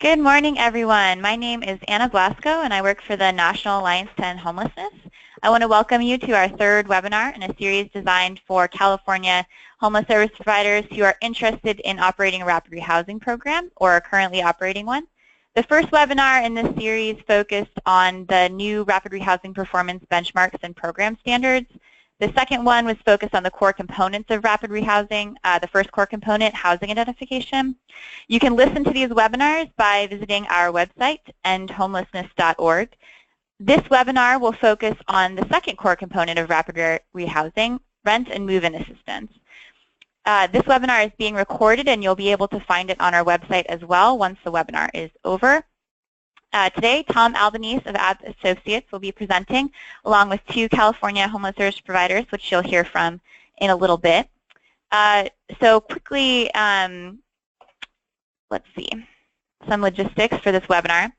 Good morning, everyone. My name is Anna Blasco, and I work for the National Alliance to End Homelessness. I want to welcome you to our third webinar in a series designed for California homeless service providers who are interested in operating a rapid rehousing program or are currently operating one. The first webinar in this series focused on the new rapid rehousing performance benchmarks and program standards. The second one was focused on the core components of rapid rehousing, the first core component, housing identification. You can listen to these webinars by visiting our website, endhomelessness.org. This webinar will focus on the second core component of rapid rehousing, rent and move-in assistance. This webinar is being recorded, and you'll be able to find it on our website as well once the webinar is over. Today, Tom Albanese of Associates will be presenting, along with two California homeless service providers, which you'll hear from in a little bit. So quickly, let's see, some logistics for this webinar.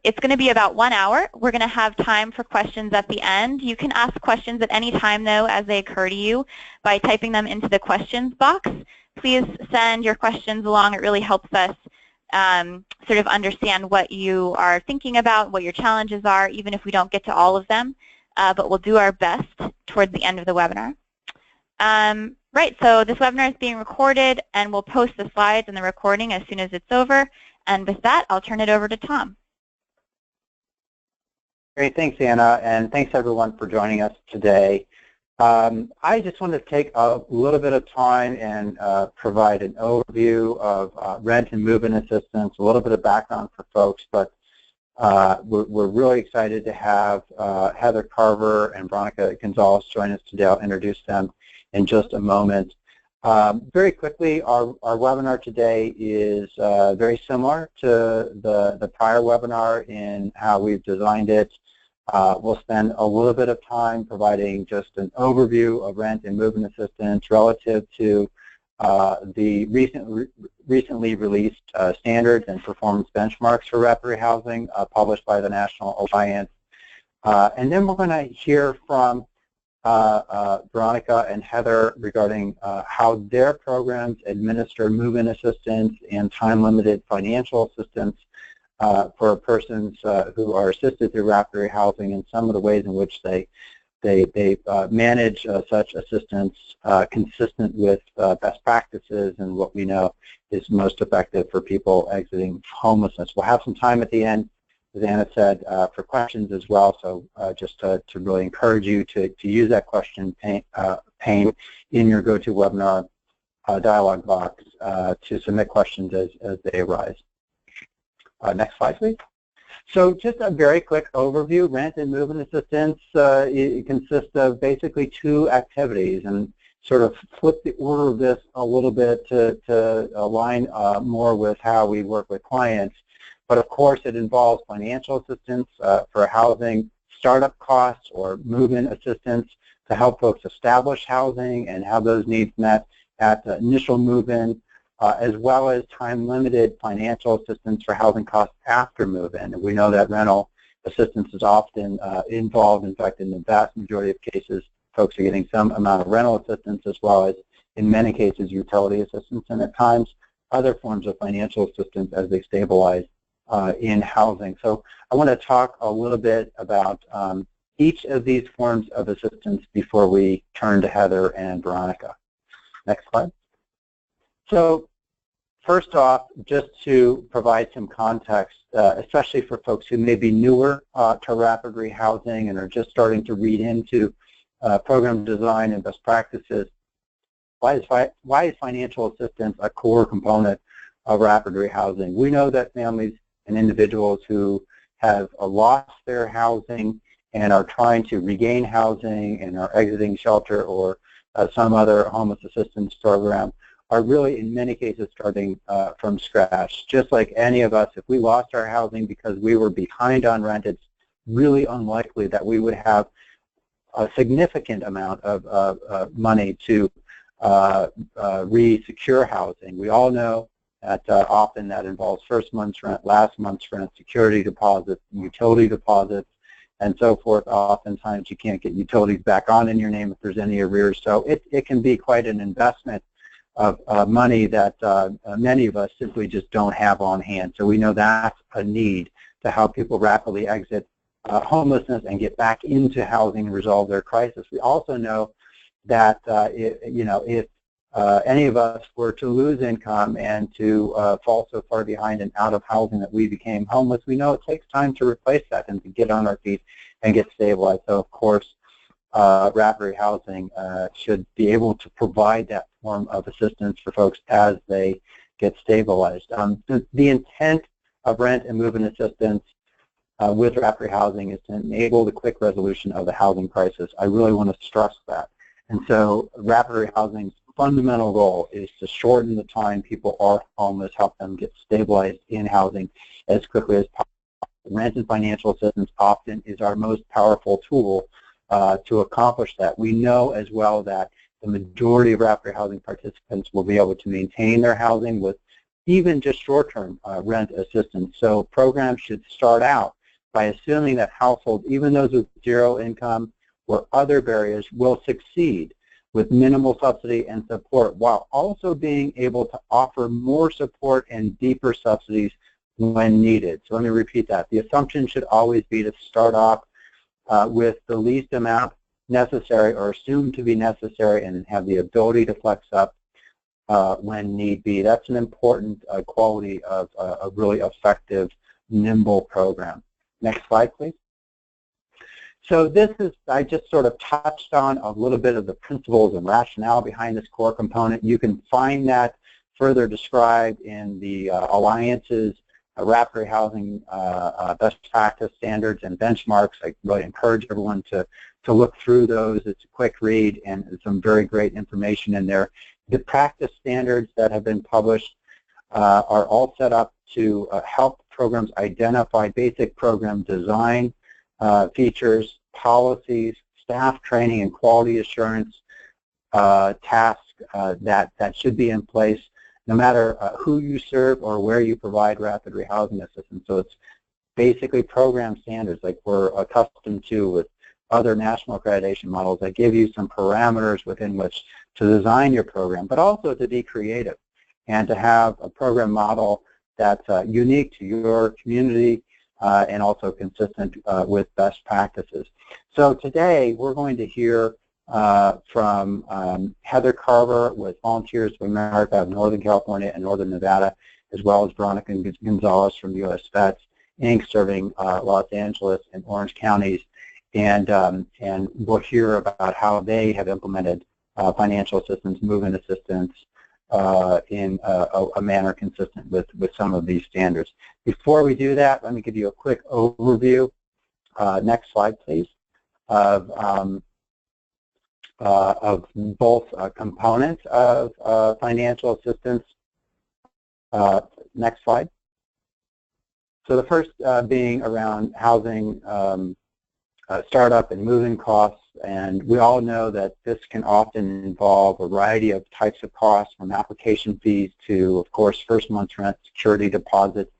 It's going to be about 1 hour. We're going to have time for questions at the end. You can ask questions at any time, though, as they occur to you by typing them into the questions box. Please send your questions along. It really helps us sort of understand what you are thinking about, what your challenges are, even if we don't get to all of them, but we'll do our best towards the end of the webinar. Right, so this webinar is being recorded, and we'll post the slides and the recording as soon as it's over. And with that, I'll turn it over to Tom. Great, thanks, Anna, and thanks everyone for joining us today. I just want to take a little bit of time and provide an overview of rent and move-in assistance, a little bit of background for folks, but we're really excited to have Heather Carver and Veronica Gonzalez join us today. I'll introduce them in just a moment. Very quickly, our webinar today is very similar to the prior webinar in how we've designed it. We'll spend a little bit of time providing just an overview of rent and move-in assistance relative to the recently released standards and performance benchmarks for rapid rehousing published by the National Alliance. And then we're going to hear from Veronica and Heather regarding how their programs administer move-in assistance and time-limited financial assistance for persons who are assisted through rapid rehousing, and some of the ways in which they manage such assistance consistent with best practices and what we know is most effective for people exiting homelessness. We'll have some time at the end, as Anna said, for questions as well, so just to really encourage you to use that question pane in your GoToWebinar dialog box to submit questions as they arise. Next slide, please. So just a very quick overview. Rent and move-in assistance it consists of basically two activities, and sort of flip the order of this a little bit to align more with how we work with clients. But of course, it involves financial assistance for housing startup costs or move-in assistance to help folks establish housing and have those needs met at the initial move-in, as well as time-limited financial assistance for housing costs after move-in. And we know that rental assistance is often involved. In fact, in the vast majority of cases, folks are getting some amount of rental assistance, as well as, in many cases, utility assistance, and at times other forms of financial assistance as they stabilize in housing. So I want to talk a little bit about each of these forms of assistance before we turn to Heather and Veronica. Next slide. So first off, just to provide some context, especially for folks who may be newer to rapid rehousing and are just starting to read into program design and best practices, why is financial assistance a core component of rapid rehousing? We know that families and individuals who have lost their housing and are trying to regain housing and are exiting shelter or some other homeless assistance program are really, in many cases, starting from scratch. Just like any of us, if we lost our housing because we were behind on rent, it's really unlikely that we would have a significant amount of money to re-secure housing. We all know that often that involves first month's rent, last month's rent, security deposits, utility deposits, and so forth. Oftentimes you can't get utilities back on in your name if there's any arrears. So it can be quite an investment money that many of us simply just don't have on hand. So we know that's a need to help people rapidly exit homelessness and get back into housing and resolve their crisis. We also know that if any of us were to lose income and to fall so far behind and out of housing that we became homeless, we know it takes time to replace that and to get on our feet and get stabilized. So, of course, rapid housing should be able to provide that form of assistance for folks as they get stabilized. The intent of rent and move-in assistance with rapid housing is to enable the quick resolution of the housing crisis. I really want to stress that. And so rapid housing's fundamental goal is to shorten the time people are homeless, help them get stabilized in housing as quickly as possible. Rent and financial assistance often is our most powerful tool to accomplish that. We know as well that the majority of rapid housing participants will be able to maintain their housing with even just short-term rent assistance. So programs should start out by assuming that households, even those with zero income or other barriers, will succeed with minimal subsidy and support, while also being able to offer more support and deeper subsidies when needed. So let me repeat that. The assumption should always be to start off with the least amount necessary or assumed to be necessary and have the ability to flex up when need be. That's an important quality of a really effective, nimble program. Next slide, please. So this is, I just sort of touched on a little bit of the principles and rationale behind this core component. You can find that further described in the Alliance's rapid housing best practice standards and benchmarks. I really encourage everyone to look through those. It's a quick read and some very great information in there. The practice standards that have been published are all set up to help programs identify basic program design features, policies, staff training, and quality assurance tasks that should be in place no matter who you serve or where you provide rapid rehousing assistance. So it's basically program standards like we're accustomed to with other national accreditation models that give you some parameters within which to design your program, but also to be creative and to have a program model that's unique to your community and also consistent with best practices. So today we're going to hear from Heather Carver with Volunteers of America of Northern California and Northern Nevada, as well as Veronica Gonzalez from US Vets, Inc., serving Los Angeles and Orange counties. And we'll hear about how they have implemented financial assistance, move-in assistance in a manner consistent with some of these standards. Before we do that, let me give you a quick overview. Next slide, please, of both components of financial assistance. Next slide. So the first being around housing startup and move-in costs, and we all know that this can often involve a variety of types of costs, from application fees to, of course, first month's rent, security deposits,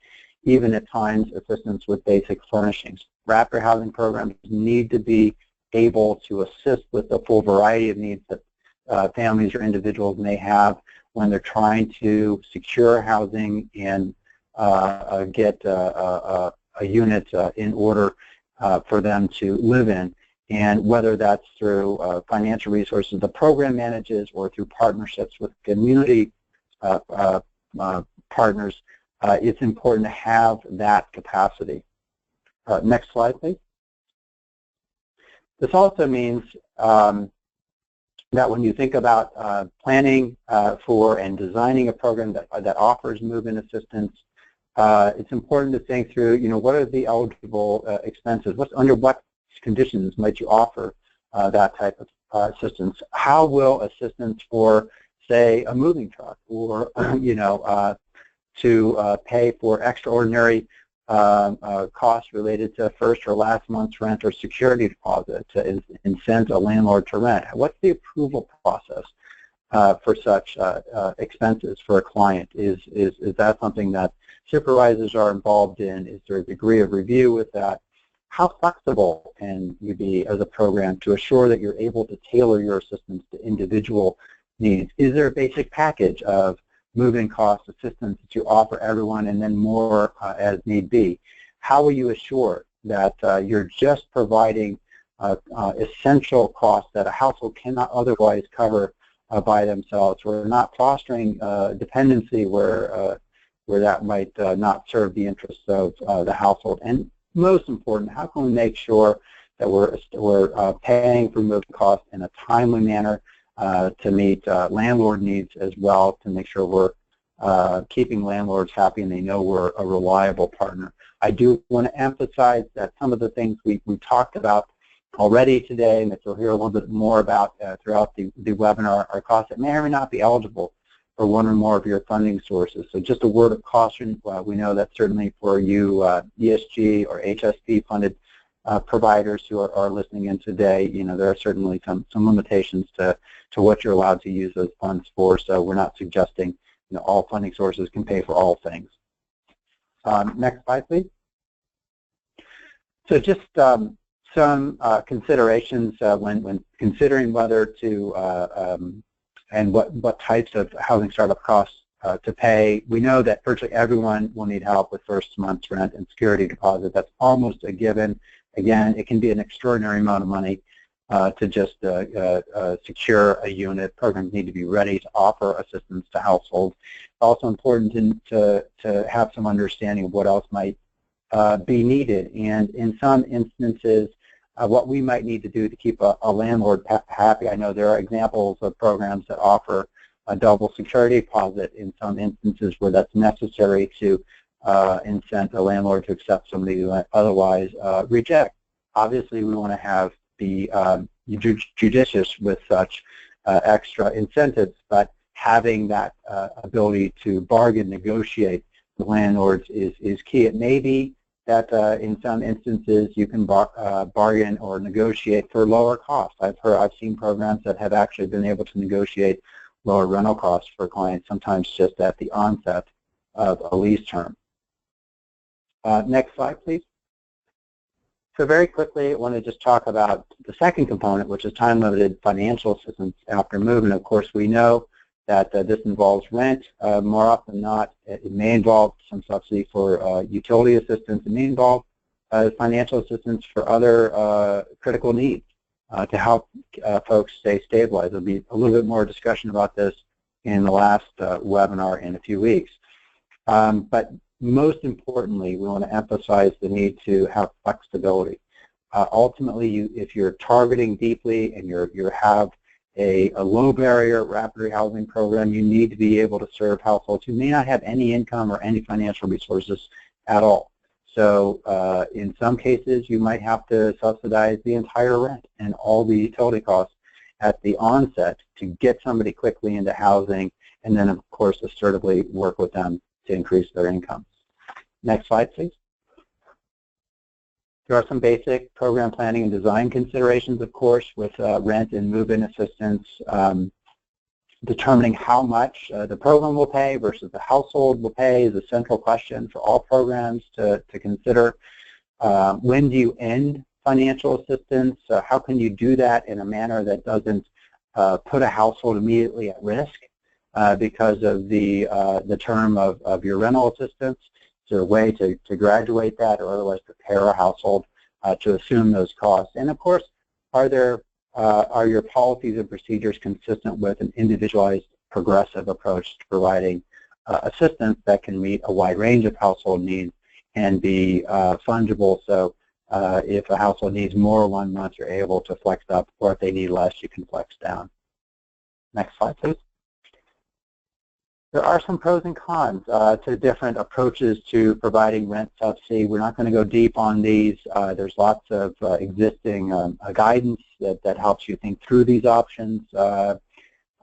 even at times assistance with basic furnishings. Rapid housing programs need to be able to assist with the full variety of needs that families or individuals may have when they're trying to secure housing and get a unit in order for them to live in, and whether that's through financial resources the program manages or through partnerships with community partners, it's important to have that capacity. Next slide, please. This also means that when you think about planning for and designing a program that offers move-in assistance, it's important to think through, what are the eligible expenses? Under what conditions might you offer that type of assistance? How will assistance for, say, a moving truck or, to pay for extraordinary costs related to first or last month's rent or security deposit to incent a landlord to rent? What's the approval process for such expenses for a client? Is that something that supervisors are involved in? Is there a degree of review with that? How flexible can you be as a program to assure that you're able to tailor your assistance to individual needs? Is there a basic package of move-in cost assistance that you offer everyone and then more as need be? How will you assure that you're just providing essential costs that a household cannot otherwise cover by themselves? We're not fostering dependency where that might not serve the interests of the household. And most important, how can we make sure that we're paying for moving costs in a timely manner to meet landlord needs as well, to make sure we're keeping landlords happy and they know we're a reliable partner. I do want to emphasize that some of the things we talked about already today and that you'll hear a little bit more about throughout the webinar are costs that may or may not be eligible for one or more of your funding sources. So just a word of caution, we know that certainly for you ESG or HSP funded providers who are listening in today, there are certainly some limitations to what you're allowed to use those funds for, so we're not suggesting all funding sources can pay for all things. Next slide, please. So just some considerations when considering whether to and what types of housing startup costs to pay. We know that virtually everyone will need help with first month's rent and security deposit. That's almost a given. Again, it can be an extraordinary amount of money to just secure a unit. Programs need to be ready to offer assistance to households. It's also important to have some understanding of what else might be needed. And in some instances, what we might need to do to keep a landlord happy. I know there are examples of programs that offer a double security deposit in some instances where that's necessary to incent a landlord to accept somebody who otherwise reject. Obviously, we want to be judicious with such extra incentives, but having that ability to bargain, negotiate with landlords is key. It may be that in some instances you can bargain or negotiate for lower costs. I've seen programs that have actually been able to negotiate lower rental costs for clients, sometimes just at the onset of a lease term. Next slide, please. So very quickly, I want to just talk about the second component, which is time-limited financial assistance after move. And of course, we know that this involves rent. More often than not, it may involve some subsidy for utility assistance. It may involve financial assistance for other critical needs to help folks stay stabilized. There'll be a little bit more discussion about this in the last webinar in a few weeks. But most importantly, we want to emphasize the need to have flexibility. Ultimately, if you're targeting deeply and you have a low barrier rapid rehousing program, you need to be able to serve households who may not have any income or any financial resources at all. So in some cases, you might have to subsidize the entire rent and all the utility costs at the onset to get somebody quickly into housing, and then of course assertively work with them to increase their income. Next slide, please. There are some basic program planning and design considerations, of course, with rent and move-in assistance. Determining how much the program will pay versus the household will pay is a central question for all programs to consider. When do you end financial assistance? How can you do that in a manner that doesn't put a household immediately at risk because of the term of your rental assistance? Is there a way to graduate that or otherwise prepare a household to assume those costs? And of course, are your policies and procedures consistent with an individualized progressive approach to providing assistance that can meet a wide range of household needs and be fungible? So if a household needs more 1 month, you're able to flex up, or if they need less, you can flex down. Next slide, please. There are some pros and cons to different approaches to providing rent subsidy. We're not going to go deep on these. There's lots of existing guidance that helps you think through these options,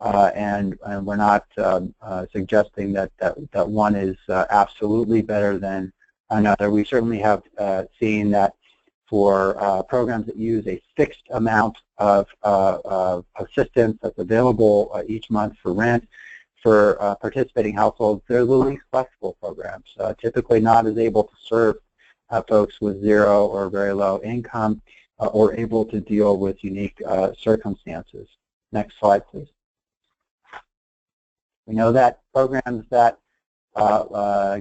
and we're not suggesting that one is absolutely better than another. We certainly have seen that for programs that use a fixed amount of assistance that's available each month for rent, for participating households, they're the least flexible programs, typically not as able to serve folks with zero or very low income or able to deal with unique circumstances. Next slide, please. We know that programs that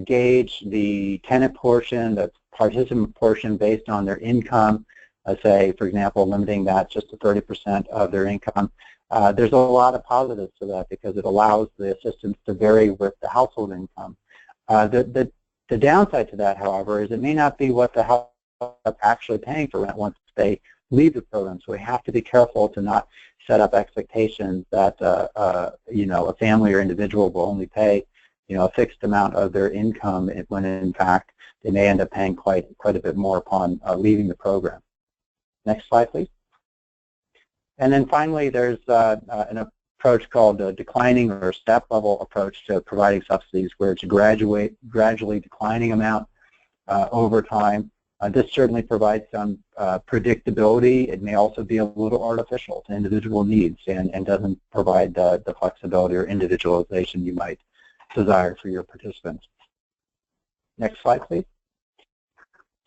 gauge the tenant portion, the participant portion based on their income, say, for example, limiting that just to 30% of their income. There's a lot of positives to that because it allows the assistance to vary with the household income. The downside to that, however, is it may not be what the household is actually paying for rent once they leave the program. So we have to be careful to not set up expectations that a family or individual will only pay a fixed amount of their income when in fact they may end up paying quite a bit more upon leaving the program. Next slide, please. And then finally, there's an approach called a declining or step-level approach to providing subsidies, where it's a gradually declining amount over time. This certainly provides some predictability. It may also be a little artificial to individual needs and doesn't provide the flexibility or individualization you might desire for your participants. Next slide, please.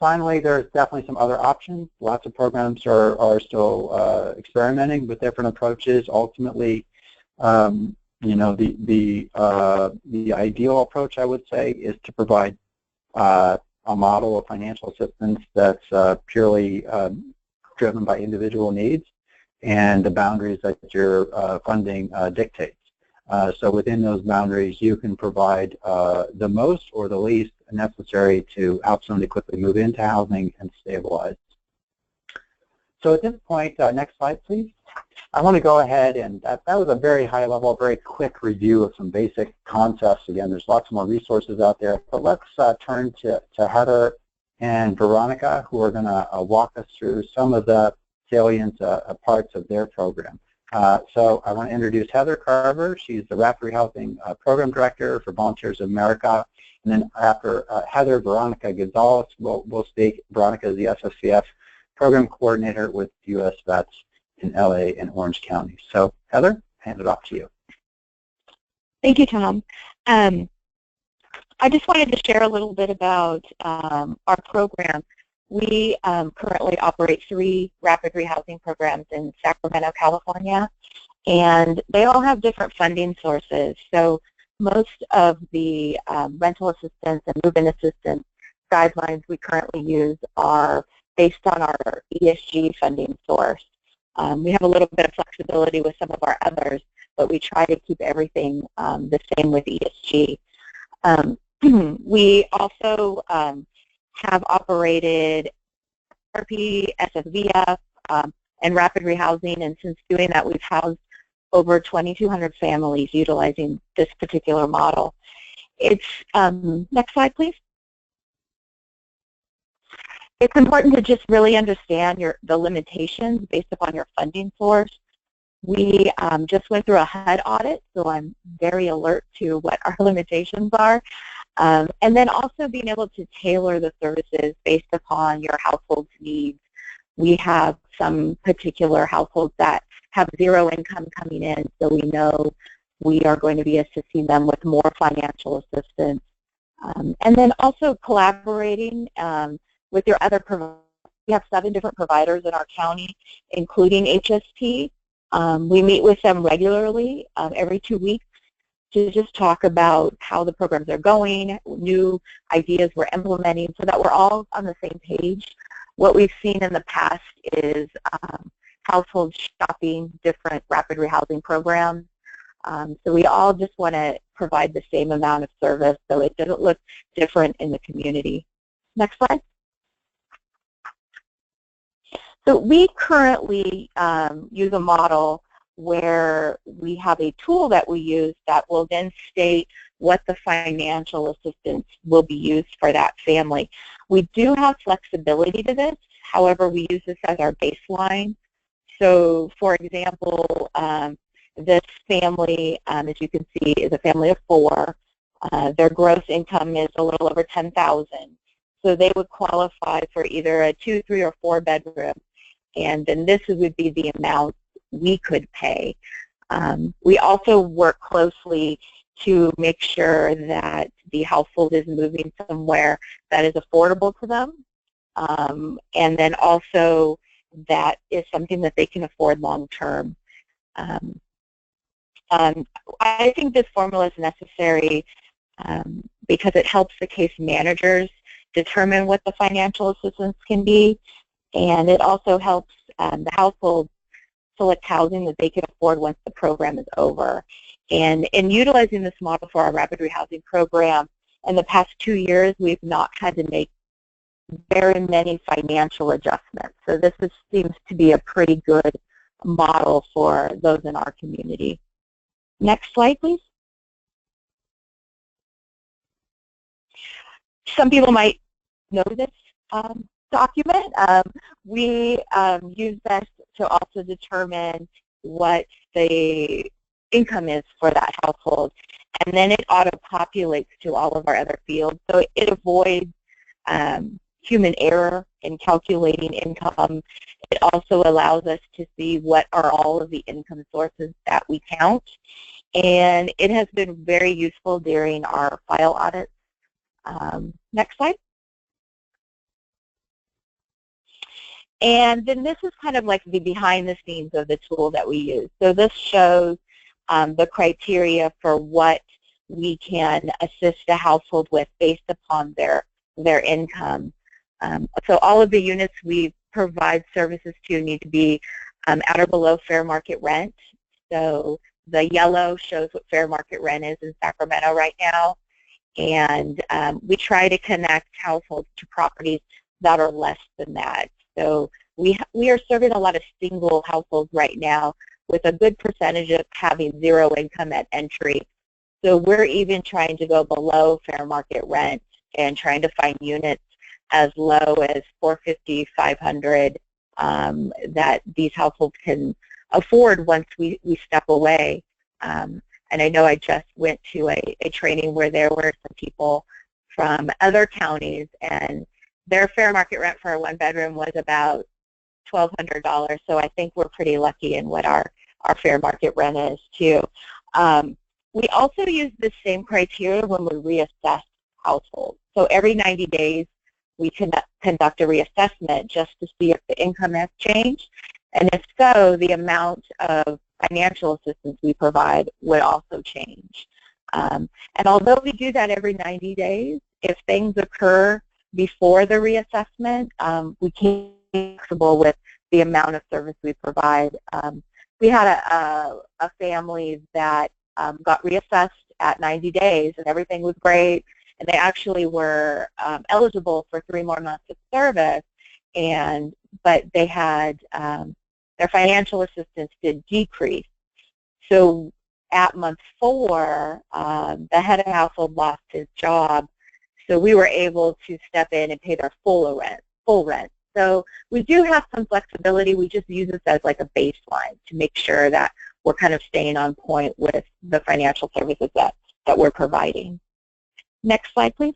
Finally, there's definitely some other options. Lots of programs are still experimenting with different approaches. Ultimately, the ideal approach, I would say, is to provide a model of financial assistance that's purely driven by individual needs and the boundaries that your funding dictates. So within those boundaries, you can provide the most or the least necessary to help somebody quickly move into housing and stabilize. So at this point, next slide, please. I want to go ahead, and that was a very high level, very quick review of some basic concepts. Again, there's lots more resources out there, but let's turn to Heather and Veronica, who are going to walk us through some of the salient parts of their program. So I want to introduce Heather Carver. She's the Rapid Rehousing Program Director for Volunteers of America. And then after Heather, Veronica Gonzalez will speak. Veronica is the SSCF Program Coordinator with U.S. Vets in LA and Orange County. So Heather, hand it off to you. Thank you, Tom. I just wanted to share a little bit about our program. We currently operate 3 rapid rehousing programs in Sacramento, California, and they all have different funding sources. So most of the rental assistance and move-in assistance guidelines we currently use are based on our ESG funding source. We have a little bit of flexibility with some of our others, but we try to keep everything the same with ESG. We also have operated RP, SFVF, and rapid rehousing, and since doing that, we've housed over 2,200 families utilizing this particular model. It's, next slide, please. It's important to just really understand the limitations based upon your funding source. We just went through a HUD audit, so I'm very alert to what our limitations are. And then also being able to tailor the services based upon your household's needs. We have some particular households that have 0 income coming in, so we know we are going to be assisting them with more financial assistance. And then also collaborating with your other providers. We have 7 different providers in our county, including HST. We meet with them regularly, every 2 weeks, to just talk about how the programs are going, new ideas we're implementing, so that we're all on the same page. What we've seen in the past is households shopping different rapid rehousing programs. So we all just want to provide the same amount of service so it doesn't look different in the community. Next slide. So we currently use a model where we have a tool that we use that will then state what the financial assistance will be used for that family. We do have flexibility to this. However, we use this as our baseline. So, for example, this family, as you can see, is a family of 4. Their gross income is a little over $10,000. So they would qualify for either a 2, 3, or 4 bedroom. And then this would be the amount we could pay. We also work closely to make sure that the household is moving somewhere that is affordable to them, and then also that is something that they can afford long term. I think this formula is necessary because it helps the case managers determine what the financial assistance can be, and it also helps the household select housing that they can afford once the program is over. And in utilizing this model for our rapid rehousing program, in the past 2 years, we've not had to make very many financial adjustments. So this seems to be a pretty good model for those in our community. Next slide, please. Some people might know this document. We use this to also determine what the income is for that household, and then it auto-populates to all of our other fields. So it avoids human error in calculating income. It also allows us to see what are all of the income sources that we count, and it has been very useful during our file audits. Next slide. And then this is kind of like the behind the scenes of the tool that we use. So this shows the criteria for what we can assist a household with based upon their income. So all of the units we provide services to need to be at or below fair market rent. So the yellow shows what fair market rent is in Sacramento right now. And we try to connect households to properties that are less than that. So we are serving a lot of single households right now with a good percentage of having zero income at entry. So we're even trying to go below fair market rent and trying to find units as low as $450, $500 that these households can afford once we step away. And I know I just went to a training where there were some people from other counties, and their fair market rent for a one-bedroom was about $1,200. So I think we're pretty lucky in what our fair market rent is too. We also use the same criteria when we reassess households. So every 90 days we conduct a reassessment just to see if the income has changed, and if so, the amount of financial assistance we provide would also change. And although we do that every 90 days, if things occur before the reassessment, we can't be flexible with the amount of service we provide. We had a family that got reassessed at 90 days and everything was great, and they actually were eligible for 3 more months of service, but they had their financial assistance did decrease. So at month 4, the head of the household lost his job, so we were able to step in and pay their full rent. So we do have some flexibility. We just use this as like a baseline to make sure that we're kind of staying on point with the financial services that we're providing. Next slide, please.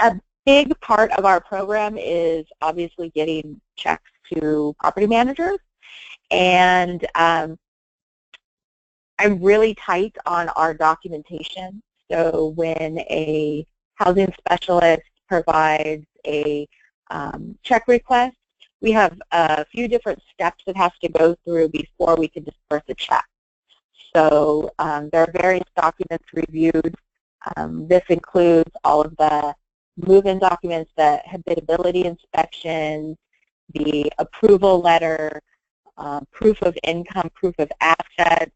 A big part of our program is obviously getting checks to property managers, and I'm really tight on our documentation. So when a housing specialist provides a check request, we have a few different steps it has to go through before we can disperse a check. So there are various documents reviewed. This includes all of the move-in documents, the habitability inspections, the approval letter, proof of income, proof of assets,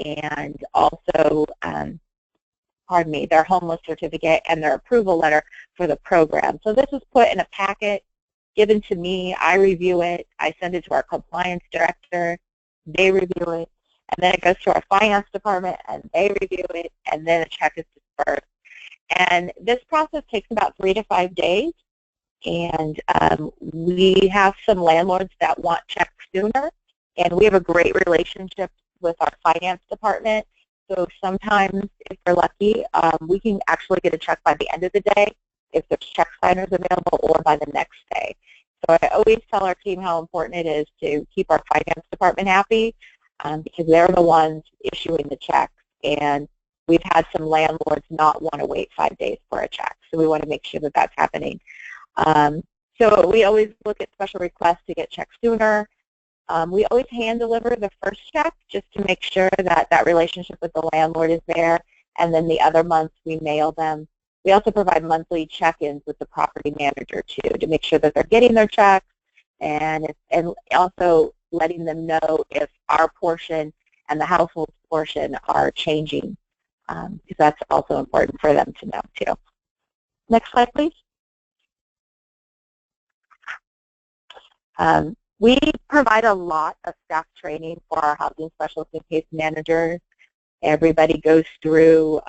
and also, pardon me, their homeless certificate and their approval letter for the program. So this is put in a packet, given to me, I review it, I send it to our compliance director, they review it, and then it goes to our finance department and they review it, and then a check is dispersed. And this process takes about 3 to 5 days, and we have some landlords that want checks sooner, and we have a great relationship with our finance department. So sometimes, if we're lucky, we can actually get a check by the end of the day if there's check signers available, or by the next day. So I always tell our team how important it is to keep our finance department happy, because they're the ones issuing the checks. And we've had some landlords not want to wait 5 days for a check. So we want to make sure that that's happening. So we always look at special requests to get checks sooner. We always hand deliver the first check just to make sure that that relationship with the landlord is there, and then the other months we mail them. We also provide monthly check-ins with the property manager too to make sure that they're getting their checks, and also letting them know if our portion and the household portion are changing, because that's also important for them to know too. Next slide, please. We provide a lot of staff training for our housing specialists and case managers. Everybody goes through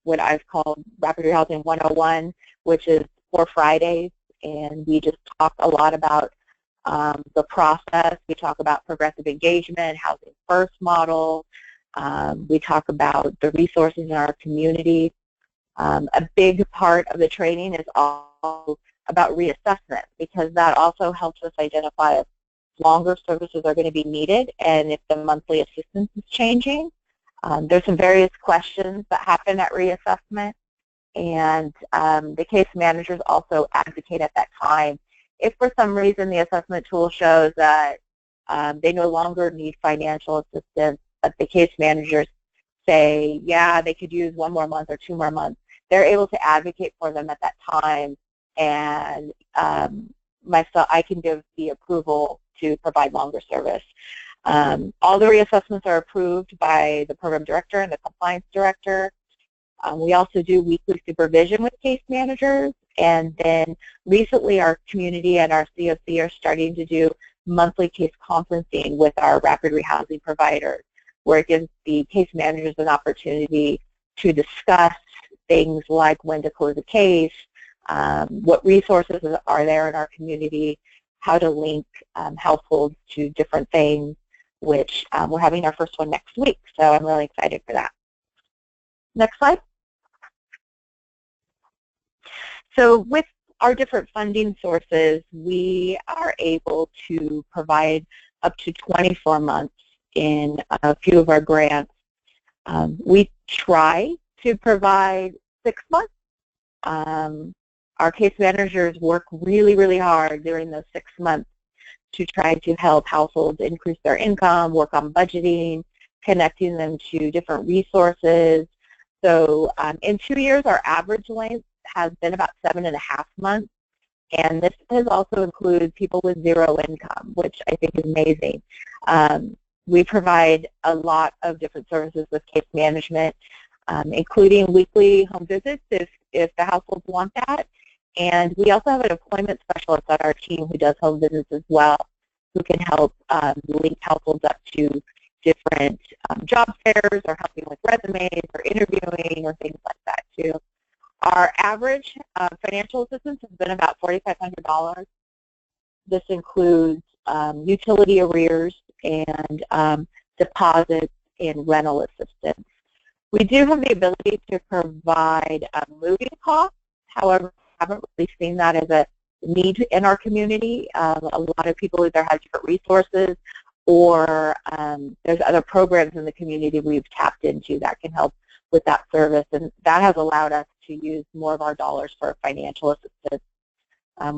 what I've called Rapid Rehousing 101, which is 4 Fridays, and we just talk a lot about the process. We talk about progressive engagement, housing first model. We talk about the resources in our community. A big part of the training is all about reassessment, because that also helps us identify if longer services are going to be needed and if the monthly assistance is changing. There's some various questions that happen at reassessment, and the case managers also advocate at that time. If for some reason the assessment tool shows that they no longer need financial assistance, but the case managers say, yeah, they could use 1 more month or 2 more months, they're able to advocate for them at that time, and I can give the approval to provide longer service. All the reassessments are approved by the program director and the compliance director. We also do weekly supervision with case managers, and then recently our community and our COC are starting to do monthly case conferencing with our rapid rehousing providers, where it gives the case managers an opportunity to discuss things like when to close a case, what resources are there in our community, how to link households to different things, which we're having our first one next week, so I'm really excited for that. Next slide. So with our different funding sources, we are able to provide up to 24 months in a few of our grants. We try to provide 6 months. Our case managers work really, really hard during those 6 months to try to help households increase their income, work on budgeting, connecting them to different resources. So in 2 years, our average length has been about 7.5 months, and this has also included people with 0 income, which I think is amazing. We provide a lot of different services with case management, including weekly home visits if the households want that. And we also have an employment specialist on our team who does home visits as well, who can help link households up to different job fairs or helping with resumes or interviewing or things like that too. Our average financial assistance has been about $4,500. This includes utility arrears and deposits and rental assistance. We do have the ability to provide moving costs. However, we haven't really seen that as a need in our community. A lot of people either have different resources or there's other programs in the community we've tapped into that can help with that service, and that has allowed us to use more of our dollars for financial assistance.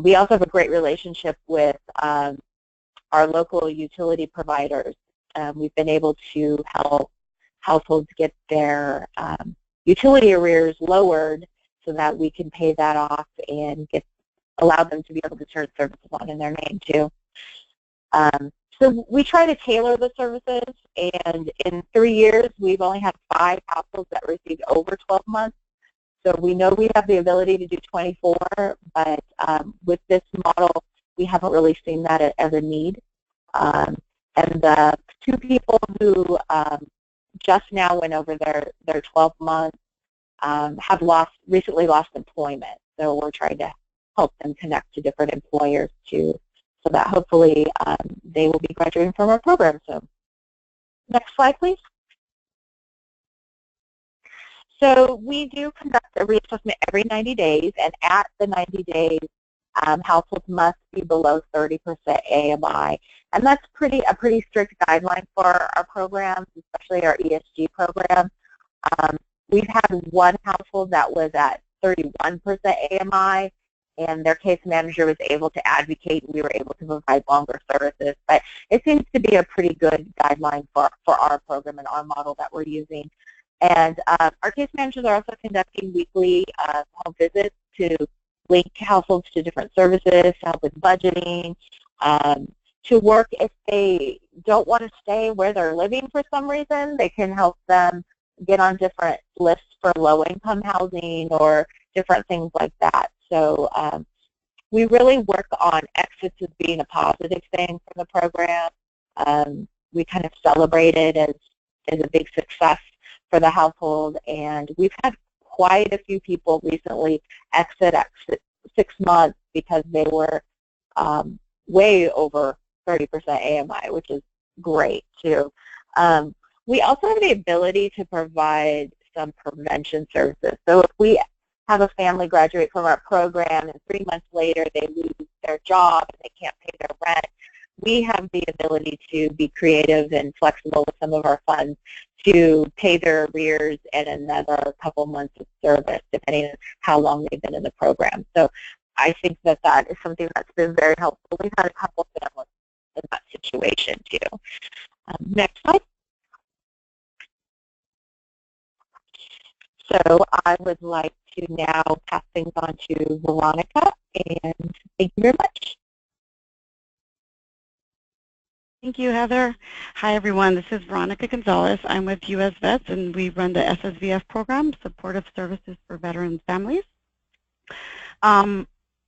We also have a great relationship with our local utility providers. We've been able to help households get their utility arrears lowered so that we can pay that off and allow them to be able to turn services on in their name too. So we try to tailor the services, and in 3 years we've only had 5 households that received over 12 months. So we know we have the ability to do 24, but with this model we haven't really seen that as a need. And the 2 people who just now went over their 12 months have recently lost employment. So we're trying to help them connect to different employers too, so that hopefully they will be graduating from our program soon. Next slide, please. So we do conduct a reassessment every 90 days, and at the 90 days, households must be below 30% AMI, and that's a pretty strict guideline for our programs, especially our ESG program. We've had 1 household that was at 31% AMI, and their case manager was able to advocate, and we were able to provide longer services. But it seems to be a pretty good guideline for our program and our model that we're using. And our case managers are also conducting weekly home visits to link households to different services, to help with budgeting, to work if they don't want to stay where they're living for some reason. They can help them get on different lists for low-income housing or different things like that. So we really work on exits as being a positive thing for the program. We kind of celebrate it as a big success for the household, and we've had quite a few people recently exit 6 months because they were way over 30% AMI, which is great too. We also have the ability to provide some prevention services. So if we have a family graduate from our program and 3 months later they lose their job and they can't pay their rent, we have the ability to be creative and flexible with some of our funds to pay their arrears and another couple months of service, depending on how long they've been in the program. So I think that that is something that's been very helpful. We've had a couple of families in that situation too. Next slide. So I would like to now pass things on to Veronica, and thank you very much. Thank you, Heather. Hi, everyone. This is Veronica Gonzalez. I'm with US Vets, and we run the SSVF program, Supportive Services for Veteran Families.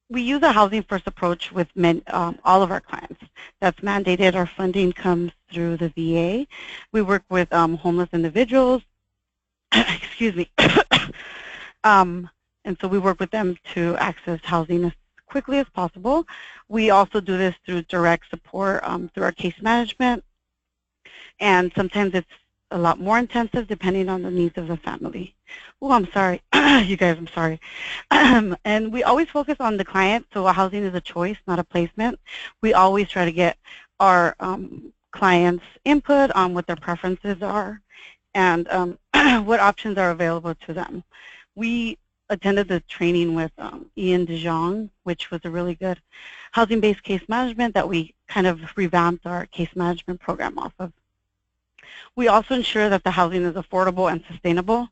We use a housing-first approach with all of our clients. That's mandated. Our funding comes through the VA. We work with homeless individuals, excuse me, and so we work with them to access housing as quickly as possible. We also do this through direct support through our case management, and sometimes it's a lot more intensive depending on the needs of the family. Oh, I'm sorry, you guys, I'm sorry. And we always focus on the client, so housing is a choice, not a placement. We always try to get our clients' input on what their preferences are and what options are available to them. We attended the training with Ian DeJong, which was a really good housing-based case management that we kind of revamped our case management program off of. We also ensure that the housing is affordable and sustainable.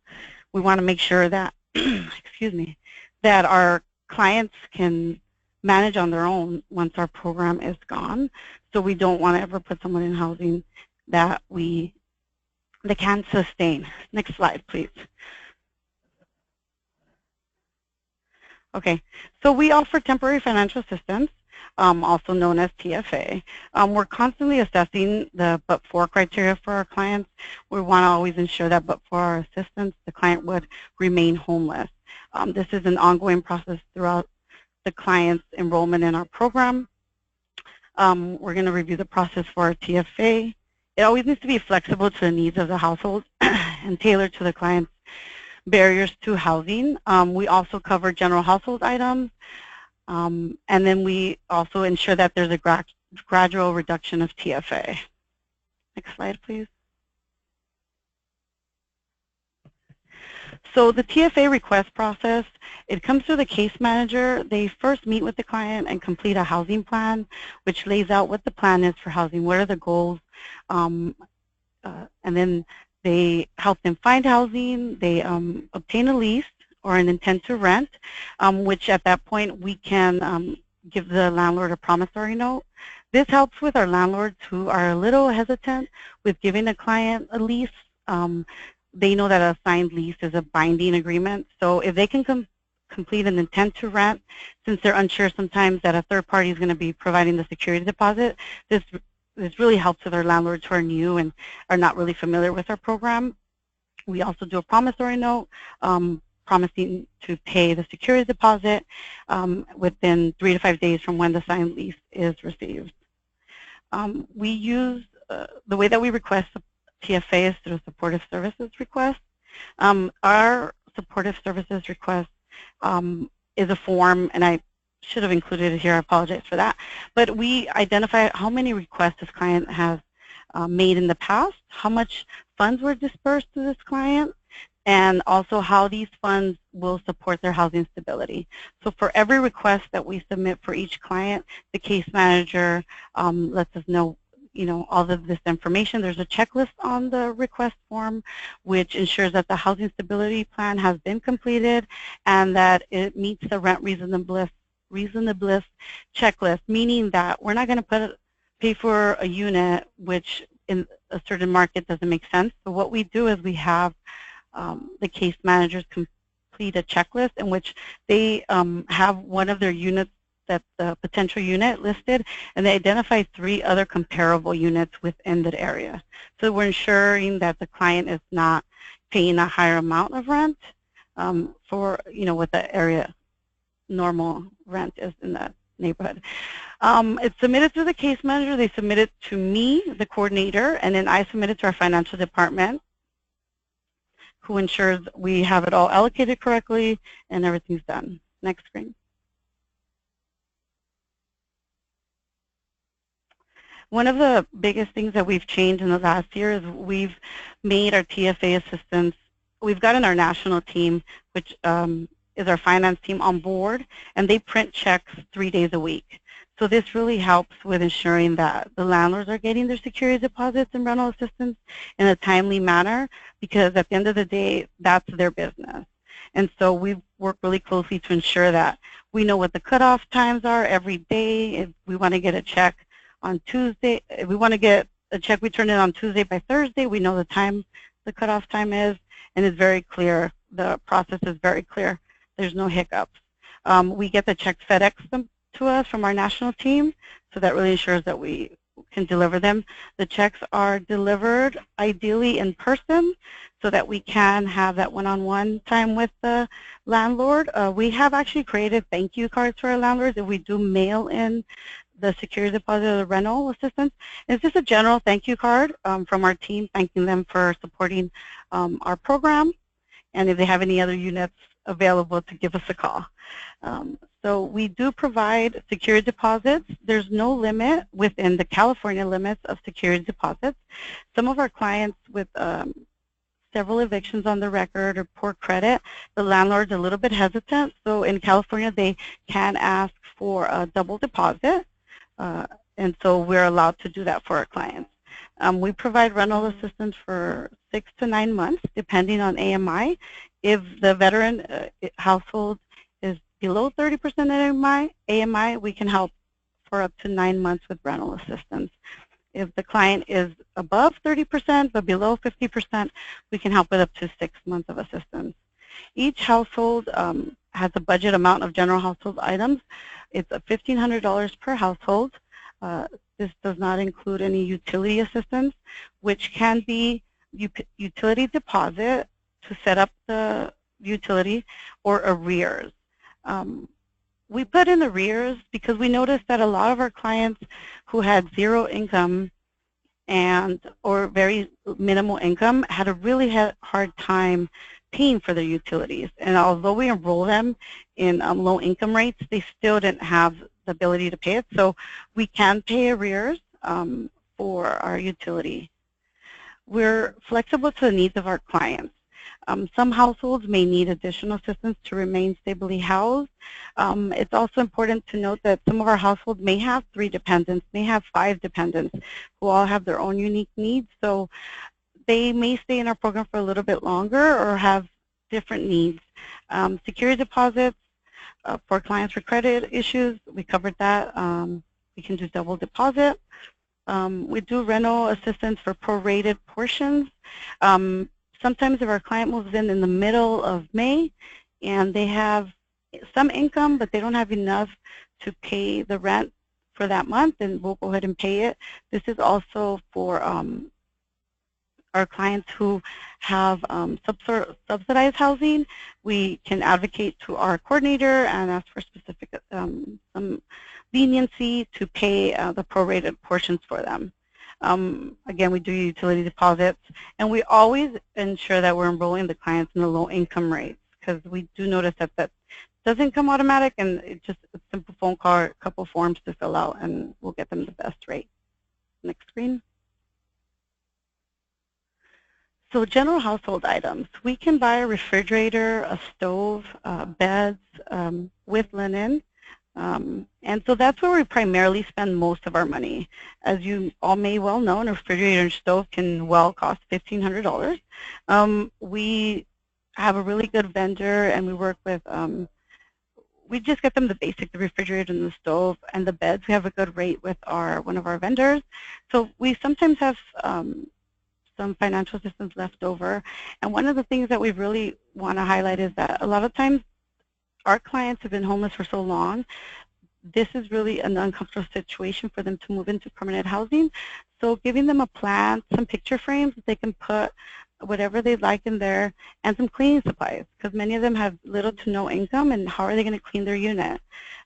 We want to make sure that, excuse me, that our clients can manage on their own once our program is gone. So we don't want to ever put someone in housing that they can't sustain. Next slide, please. Okay, so we offer temporary financial assistance, also known as TFA. We're constantly assessing the but-for criteria for our clients. We want to always ensure that but for our assistance, the client would remain homeless. This is an ongoing process throughout the client's enrollment in our program. We're going to review the process for our TFA. It always needs to be flexible to the needs of the household and tailored to the client's barriers to housing. We also cover general household items, and then we also ensure that there's a gradual reduction of TFA. Next slide, please. So the TFA request process, it comes through the case manager. They first meet with the client and complete a housing plan, which lays out what the plan is for housing, what are the goals, and then they help them find housing. They obtain a lease or an intent to rent, which at that point we can give the landlord a promissory note. This helps with our landlords who are a little hesitant with giving a client a lease. They know that a signed lease is a binding agreement. So if they can complete an intent to rent, since they're unsure sometimes that a third party is going to be providing the security deposit, this really helps with our landlords who are new and are not really familiar with our program. We also do a promissory note promising to pay the security deposit within 3 to 5 days from when the signed lease is received. We use, the way that we request TFA is through a supportive services request. Our supportive services request is a form, and I should have included it here, I apologize for that, but we identify how many requests this client has made in the past, how much funds were dispersed to this client, and also how these funds will support their housing stability. So for every request that we submit for each client, the case manager lets us know, all of this information. There's a checklist on the request form which ensures that the housing stability plan has been completed and that it meets the rent reasonableness checklist, meaning that we're not going to pay for a unit which in a certain market doesn't make sense. So what we do is we have the case managers complete a checklist in which they have one of their units, that's the potential unit listed, and they identify 3 other comparable units within that area. So we're ensuring that the client is not paying a higher amount of rent for, what the area normal rent is in that neighborhood. It's submitted to the case manager. They submit it to me, the coordinator, and then I submit it to our financial department, who ensures we have it all allocated correctly and everything's done. Next screen. One of the biggest things that we've changed in the last year is we've made our TFA assistants, we've gotten our national team, which is our finance team, on board, and they print checks 3 days a week. So this really helps with ensuring that the landlords are getting their security deposits and rental assistance in a timely manner, because at the end of the day, that's their business. And so we've worked really closely to ensure that we know what the cutoff times are every day. If we want to get a check on Tuesday, if we want to get a check returned in on Tuesday by Thursday, we know the time the cutoff time is, and it's very clear. The process is very clear. There's no hiccups. We get the checks FedEx them to us from our national team, so that really ensures that we can deliver them. The checks are delivered ideally in person so that we can have that one-on-one time with the landlord. We have actually created thank you cards for our landlords if we do mail in the security deposit or the rental assistance. It's just a general thank you card from our team, thanking them for supporting our program, and if they have any other units available, to give us a call. So we do provide security deposits. There's no limit within the California limits of security deposits. Some of our clients with several evictions on the record or poor credit, the landlord's a little bit hesitant. So in California, they can ask for a double deposit, and so we're allowed to do that for our clients. We provide rental assistance for 6 to 9 months, depending on AMI. If the veteran household is below 30% AMI, we can help for up to 9 months with rental assistance. If the client is above 30% but below 50%, we can help with up to 6 months of assistance. Each household has a budget amount of general household items. It's $1,500 per household. This does not include any utility assistance, which can be utility deposit to set up the utility, or arrears. We put in arrears because we noticed that a lot of our clients who had zero income or very minimal income had a really hard time paying for their utilities. And although we enroll them in low income rates, they still didn't have the ability to pay it. So we can pay arrears for our utility. We're flexible to the needs of our clients. Some households may need additional assistance to remain stably housed. It's also important to note that some of our households may have 3 dependents, may have 5 dependents, who all have their own unique needs. So they may stay in our program for a little bit longer or have different needs. Security deposits for clients for credit issues, we covered that. We can do double deposit. We do rental assistance for prorated portions. Sometimes if our client moves in the middle of May and they have some income but they don't have enough to pay the rent for that month, then we'll go ahead and pay it. This is also for our clients who have subsidized housing. We can advocate to our coordinator and ask for specific some leniency to pay the prorated portions for them. Again, we do utility deposits, and we always ensure that we're enrolling the clients in the low income rates, because we do notice that that doesn't come automatic, and it's just a simple phone call, a couple forms to fill out, and we'll get them the best rate. Next screen. So general household items. We can buy a refrigerator, a stove, beds with linen. And so that's where we primarily spend most of our money. As you all may well know, a refrigerator and stove can well cost $1,500. We have a really good vendor, and we work with, we just get them the basic, the refrigerator and the stove, and the beds. We have a good rate with one of our vendors. So we sometimes have some financial assistance left over. And one of the things that we really want to highlight is that a lot of times our clients have been homeless for so long, this is really an uncomfortable situation for them to move into permanent housing. So giving them a plan, some picture frames that they can put whatever they'd like in there, and some cleaning supplies, because many of them have little to no income, and how are they going to clean their unit?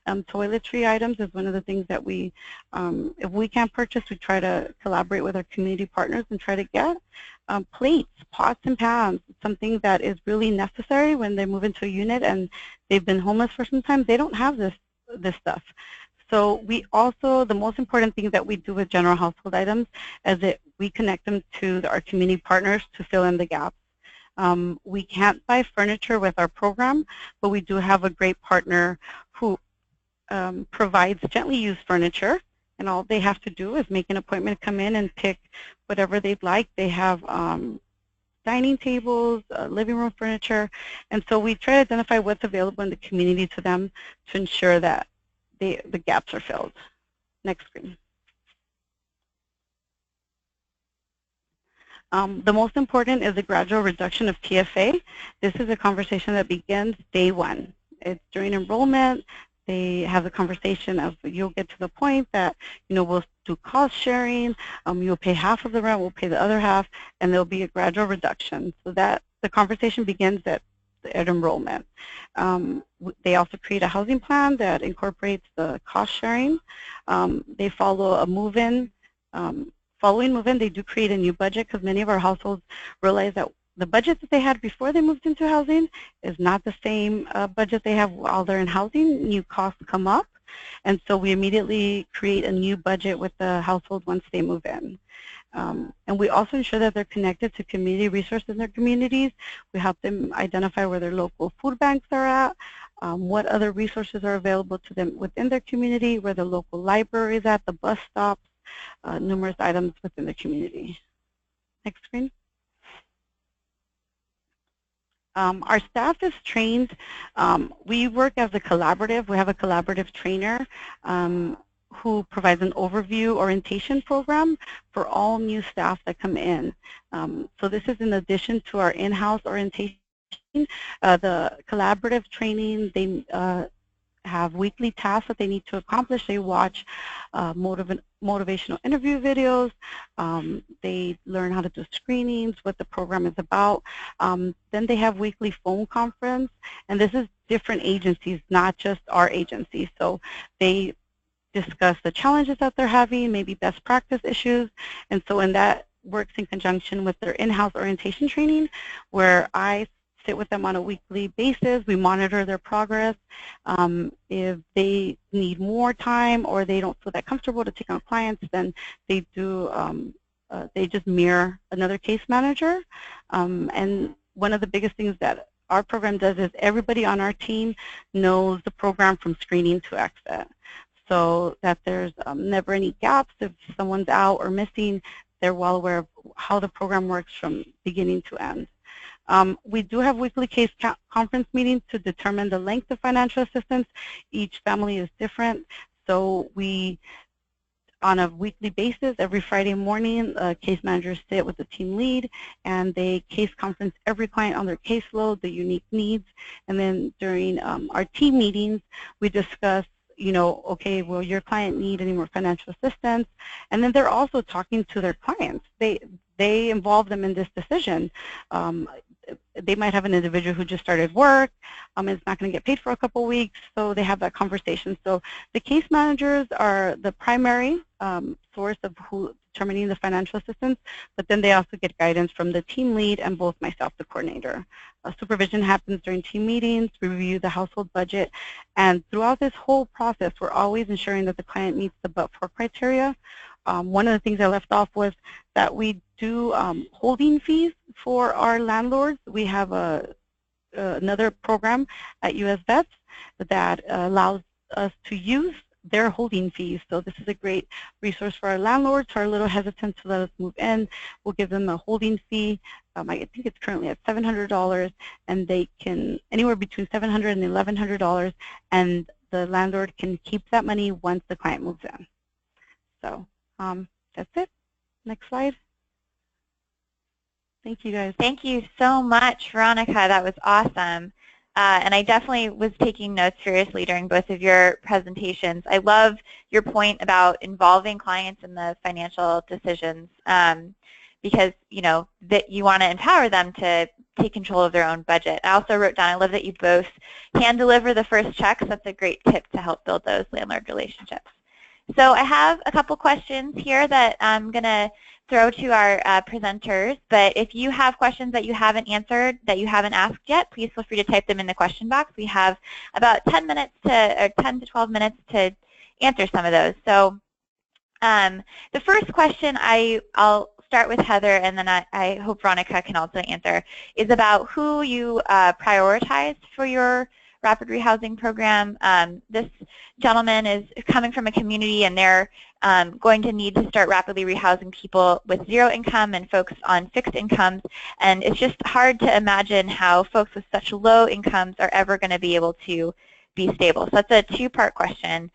Toiletry items is one of the things that we, if we can't purchase, we try to collaborate with our community partners and try to get. Plates, pots and pans, something that is really necessary when they move into a unit and they've been homeless for some time. They don't have this stuff. So we also, the most important thing that we do with general household items is that we connect them to our community partners to fill in the gaps. We can't buy furniture with our program, but we do have a great partner who provides gently used furniture, and all they have to do is make an appointment, come in and pick whatever they'd like. They have dining tables, living room furniture, and so we try to identify what's available in the community to them to ensure that the gaps are filled. Next screen. The most important is the gradual reduction of TFA. This is a conversation that begins day one. It's during enrollment. They have the conversation of, you'll get to the point that, we'll do cost sharing, you'll pay half of the rent, we'll pay the other half, and there'll be a gradual reduction. So that the conversation begins at enrollment. They also create a housing plan that incorporates the cost sharing. They follow a move-in. Following move-in, they do create a new budget, because many of our households realize that the budget that they had before they moved into housing is not the same budget they have while they're in housing. New costs come up, and so we immediately create a new budget with the household once they move in. And we also ensure that they're connected to community resources in their communities. We help them identify where their local food banks are at, what other resources are available to them within their community, where the local library is at, the bus stops, numerous items within the community. Next screen. Our staff is trained. We work as a collaborative. We have a collaborative trainer who provides an overview orientation program for all new staff that come in. So this is in addition to our in-house orientation. The collaborative training, they have weekly tasks that they need to accomplish. They watch motivational interview videos. They learn how to do screenings, what the program is about. Then they have weekly phone conference, and this is different agencies, not just our agency. So they discuss the challenges that they're having, maybe best practice issues, and so in that works in conjunction with their in-house orientation training, where I sit with them on a weekly basis. We monitor their progress. If they need more time or they don't feel that comfortable to take on clients, then they do. They just mirror another case manager. And one of the biggest things that our program does is everybody on our team knows the program from screening to exit, so that there's never any gaps. If someone's out or missing, they're well aware of how the program works from beginning to end. We do have weekly case conference meetings to determine the length of financial assistance. Each family is different, so we, on a weekly basis, every Friday morning, case managers sit with the team lead, and they case conference every client on their caseload, the unique needs, and then during our team meetings, we discuss, okay, will your client need any more financial assistance? And then they're also talking to their clients. They involve them in this decision. They might have an individual who just started work, is not going to get paid for a couple weeks, so they have that conversation. So the case managers are the primary source of who determining the financial assistance, but then they also get guidance from the team lead and both myself, the coordinator. Supervision happens during team meetings. We review the household budget, and throughout this whole process, we're always ensuring that the client meets the but-for criteria. One of the things I left off was that we do holding fees for our landlords. We have another program at US Vets that allows us to use their holding fees. So this is a great resource for our landlords who are a little hesitant to let us move in. We'll give them a holding fee. I think it's currently at $700, and they can anywhere between $700 and $1,100, and the landlord can keep that money once the client moves in. So that's it. Next slide. Thank you, guys. Thank you so much, Veronica. That was awesome. And I definitely was taking notes seriously during both of your presentations. I love your point about involving clients in the financial decisions because, you know, that you want to empower them to take control of their own budget. I also wrote down, I love that you both hand deliver the first checks. That's a great tip to help build those landlord relationships. So I have a couple questions here that I'm going to throw to our presenters, but if you have questions that you haven't answered, that you haven't asked yet, please feel free to type them in the question box. We have about 10 to 12 minutes to answer some of those. So the first question, I'll start with Heather, and then I hope Veronica can also answer, is about who you prioritize for your rapid rehousing program. This gentleman is coming from a community, and they're going to need to start rapidly rehousing people with zero income and folks on fixed incomes, and it's just hard to imagine how folks with such low incomes are ever going to be able to be stable. So that's a two-part question.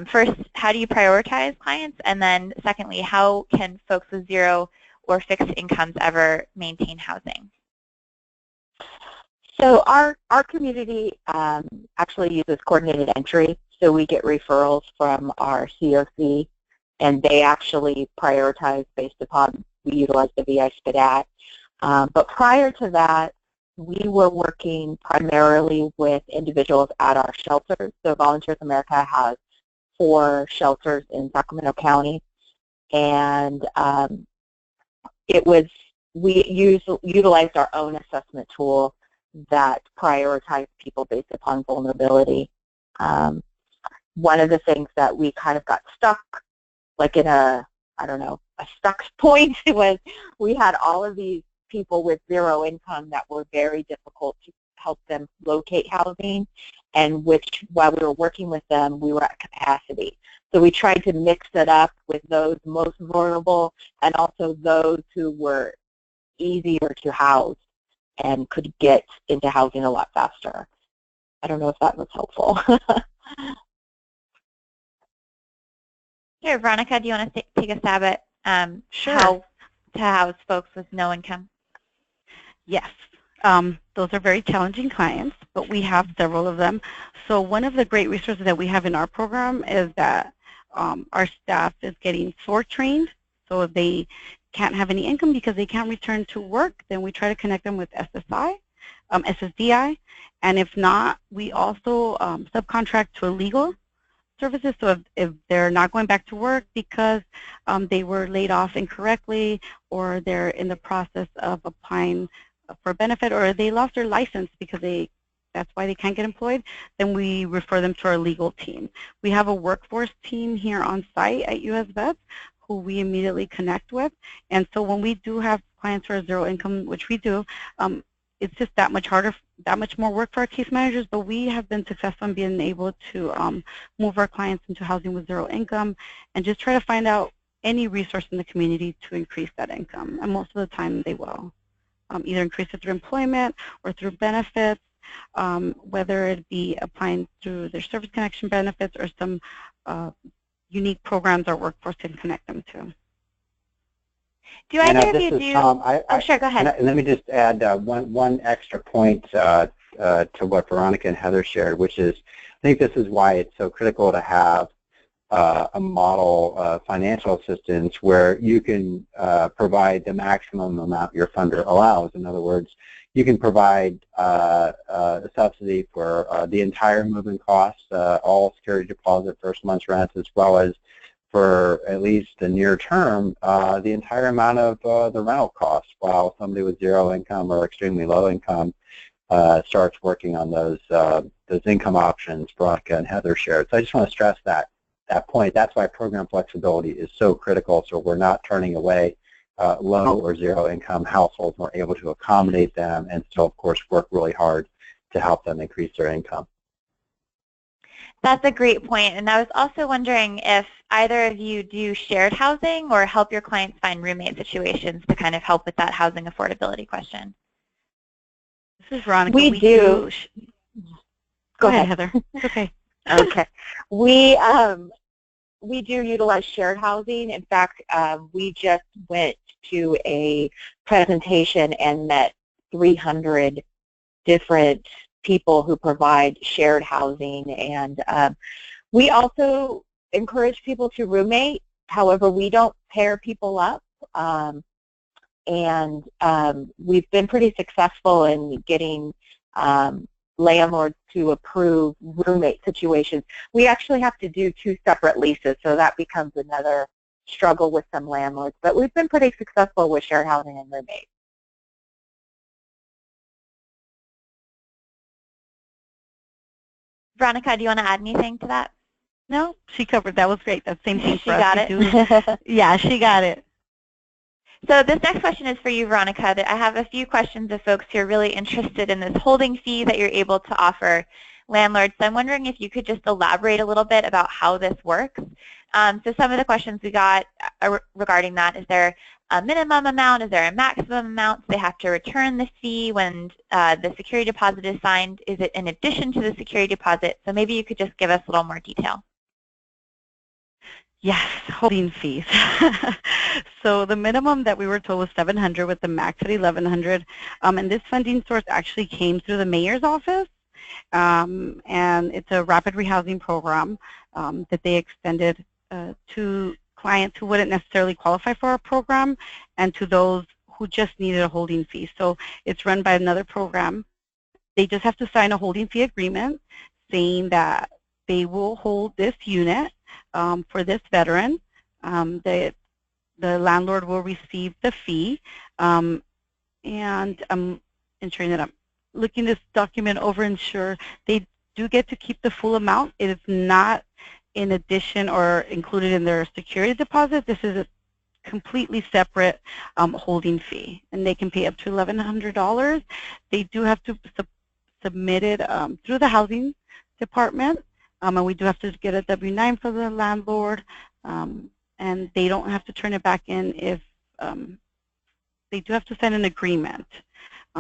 First, how do you prioritize clients? And then secondly, how can folks with zero or fixed incomes ever maintain housing? So our community actually uses coordinated entry. So we get referrals from our COC, and they actually prioritize based upon, we utilize the VI SPDAT. But prior to that, we were working primarily with individuals at our shelters. So Volunteers America has 4 shelters in Sacramento County, and we utilized our own assessment tool that prioritized people based upon vulnerability. One of the things that we kind of got stuck, like in a stuck point, was we had all of these people with zero income that were very difficult to help them locate housing, and which, while we were working with them, we were at capacity. So we tried to mix it up with those most vulnerable and also those who were easier to house and could get into housing a lot faster. I don't know if that was helpful. Here, Veronica, do you want to take a stab at Sure. how to house folks with no income? Yes. Those are very challenging clients, but we have several of them. So one of the great resources that we have in our program is that our staff is getting SOAR trained. So if they can't have any income because they can't return to work, then we try to connect them with SSDI, and if not, we also subcontract to legal services. So if they're not going back to work because they were laid off incorrectly, or they're in the process of applying for benefit, or they lost their license because that's why they can't get employed, then we refer them to our legal team. We have a workforce team here on site at US Vets who we immediately connect with. And so when we do have clients who are zero income, which we do, it's just that much harder, that much more work for our case managers, but we have been successful in being able to move our clients into housing with zero income and just try to find out any resource in the community to increase that income. And most of the time they will. Either increase it through employment or through benefits, whether it be applying through their service connection benefits or some unique programs our workforce can connect them to. Do either of you do? Oh, sure, go ahead. Let me just add one extra point to what Veronica and Heather shared, which is, I think this is why it's so critical to have a model financial assistance where you can provide the maximum amount your funder allows. In other words, you can provide a subsidy for the entire moving costs, all security deposit, first month's rent, as well as for at least the near term, the entire amount of the rental costs, while somebody with zero income or extremely low income starts working on those income options Veronica and Heather shared. So I just want to stress that. that point. That's why program flexibility is so critical, so we're not turning away low or zero income households. We're able to accommodate them and still, of course, work really hard to help them increase their income. That's a great point. And I was also wondering if either of you do shared housing or help your clients find roommate situations to kind of help with that housing affordability question. This is Veronica. We do. Go ahead, Heather. It's okay. Okay. We do utilize shared housing. In fact, we just went to a presentation and met 300 different people who provide shared housing. And we also encourage people to roommate. However, we don't pair people up. We've been pretty successful in getting landlords to approve roommate situations. We actually have to do 2 separate leases, so that becomes another struggle with some landlords. But we've been pretty successful with shared housing and roommates. Veronica, do you want to add anything to that? No, she covered. That was great. That's the same thing for us. She got it. Yeah, she got it. So this next question is for you, Veronica. I have a few questions of folks who are really interested in this holding fee that you're able to offer landlords. So I'm wondering if you could just elaborate a little bit about how this works. So some of the questions we got regarding that, is there a minimum amount? Is there a maximum amount? Do they have to return the fee when the security deposit is signed? Is it in addition to the security deposit? So maybe you could just give us a little more detail. Yes, holding fees. So the minimum that we were told was $700 with the max at $1,100. And this funding source actually came through the mayor's office. And it's a rapid rehousing program that they extended to clients who wouldn't necessarily qualify for our program and to those who just needed a holding fee. So it's run by another program. They just have to sign a holding fee agreement saying that they will hold this unit for this veteran. The landlord will receive the fee, and I'm ensuring that I'm looking this document over and ensure they do get to keep the full amount. It is not in addition or included in their security deposit. This is a completely separate holding fee, and they can pay up to $1,100. They do have to submit it through the housing department, and we do have to get a W-9 for the landlord, and they don't have to turn it back in if they do have to sign an agreement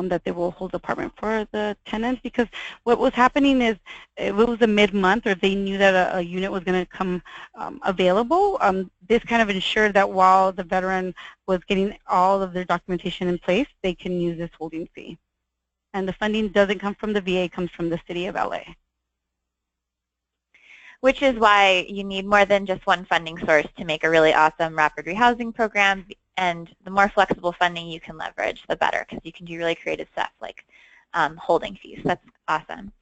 that they will hold apartment for the tenants, because what was happening is if it was a mid-month or if they knew that a unit was going to come available, this kind of ensured that while the veteran was getting all of their documentation in place, they can use this holding fee. And the funding doesn't come from the VA, it comes from the City of LA. Which is why you need more than just one funding source to make a really awesome rapid rehousing program. And the more flexible funding you can leverage, the better, because you can do really creative stuff like holding fees. That's awesome.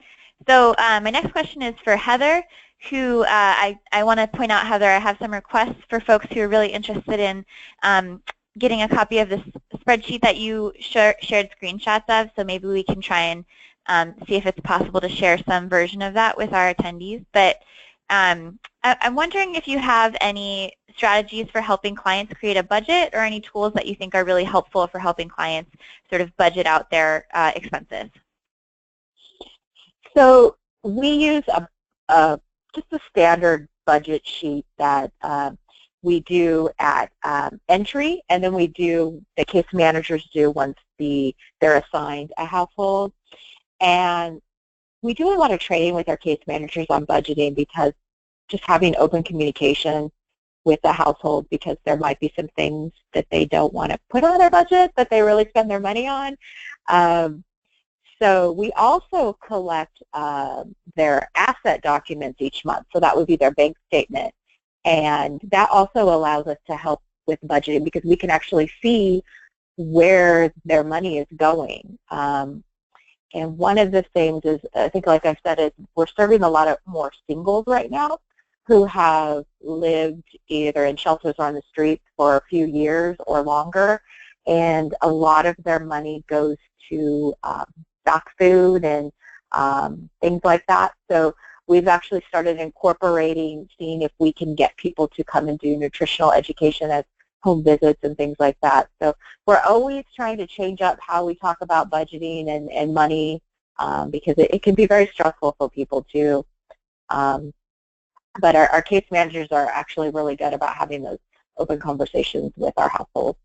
So my next question is for Heather, who I want to point out, Heather, I have some requests for folks who are really interested in getting a copy of this spreadsheet that you shared screenshots of. So maybe we can try and see if it's possible to share some version of that with our attendees. But I'm wondering if you have any strategies for helping clients create a budget, or any tools that you think are really helpful for helping clients sort of budget out their expenses. So we use just a standard budget sheet that we do at entry, and then the case managers do once they're assigned a household. And we do a lot of training with our case managers on budgeting, because just having open communication with the household, because there might be some things that they don't want to put on their budget that they really spend their money on. So we also collect their asset documents each month. So that would be their bank statement. And that also allows us to help with budgeting, because we can actually see where their money is going. And one of the things is, I think like I said, is we're serving a lot of more singles right now who have lived either in shelters or on the streets for a few years or longer. And a lot of their money goes to stock food and things like that. So we've actually started incorporating, seeing if we can get people to come and do nutritional education as home visits and things like that. So we're always trying to change up how we talk about budgeting and money, because it can be very stressful for people too. But our case managers are actually really good about having those open conversations with our households.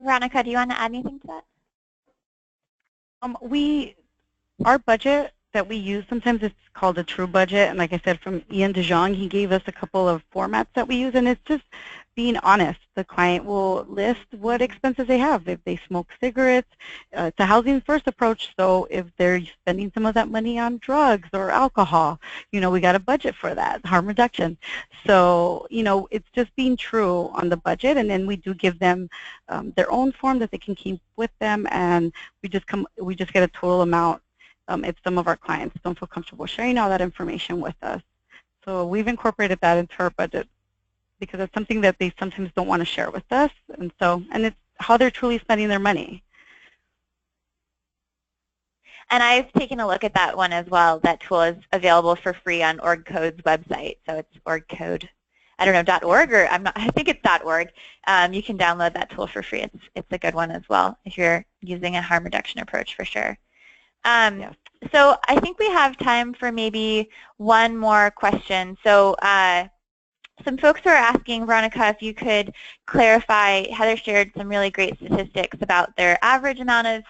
Veronica, do you want to add anything to that? Our budget that we use, sometimes it's called a true budget, and like I said, from Ian DeJong, he gave us a couple of formats that we use, and it's just being honest. The client will list what expenses they have. If they smoke cigarettes, it's a housing first approach, so if they're spending some of that money on drugs or alcohol, we got a budget for that, harm reduction. So, it's just being true on the budget, and then we do give them their own form that they can keep with them, and we just get a total amount if some of our clients don't feel comfortable sharing all that information with us. So we've incorporated that into our budget because it's something that they sometimes don't want to share with us, and it's how they're truly spending their money. And I've taken a look at that one as well. That tool is available for free on OrgCode's website. So it's OrgCode, I don't know, .org, or I think it's .org. You can download that tool for free. It's a good one as well if you're using a harm reduction approach, for sure. Yes. So I think we have time for maybe one more question. So some folks are asking, Veronica, if you could clarify. Heather shared some really great statistics about their average amount of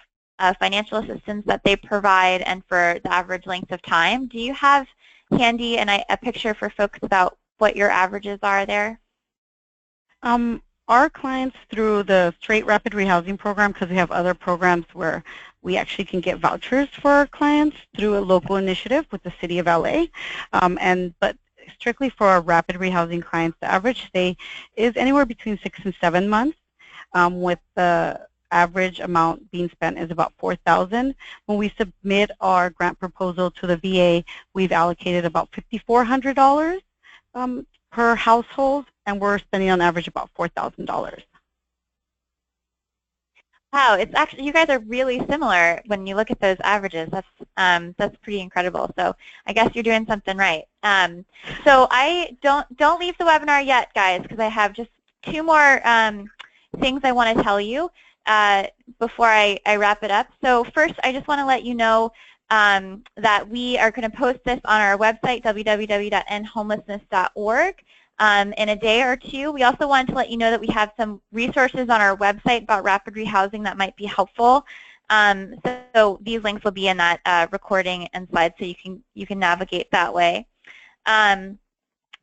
financial assistance that they provide and for the average length of time. Do you have handy a picture for folks about what your averages are there? Our clients, through the straight rapid rehousing program, because we have other programs where we actually can get vouchers for our clients through a local initiative with the City of LA, but strictly for our rapid rehousing clients, the average stay is anywhere between 6 and 7 months, with the average amount being spent is about $4,000. When we submit our grant proposal to the VA, we've allocated about $5,400 per household, and we're spending on average about $4,000. Wow, it's actually, you guys are really similar when you look at those averages. That's pretty incredible. So I guess you're doing something right. So I don't leave the webinar yet, guys, because I have just two more things I want to tell you before I wrap it up. So first, I just want to let you know that we are going to post this on our website, www.endhomelessness.org. In a day or two. We also wanted to let you know that we have some resources on our website about rapid rehousing that might be helpful. So these links will be in that recording and slides, so you can navigate that way. Our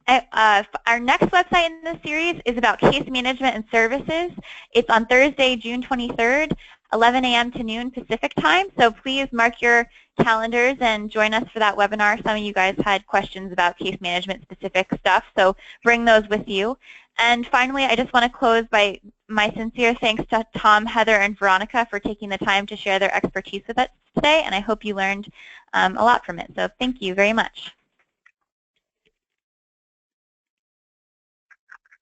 next website in this series is about case management and services. It's on Thursday, June 23rd, 11 a.m. to noon Pacific time. So please mark your calendars and join us for that webinar. Some of you guys had questions about case management specific stuff, so bring those with you. And finally, I just want to close by my sincere thanks to Tom, Heather, and Veronica for taking the time to share their expertise with us today, and I hope you learned a lot from it. So thank you very much.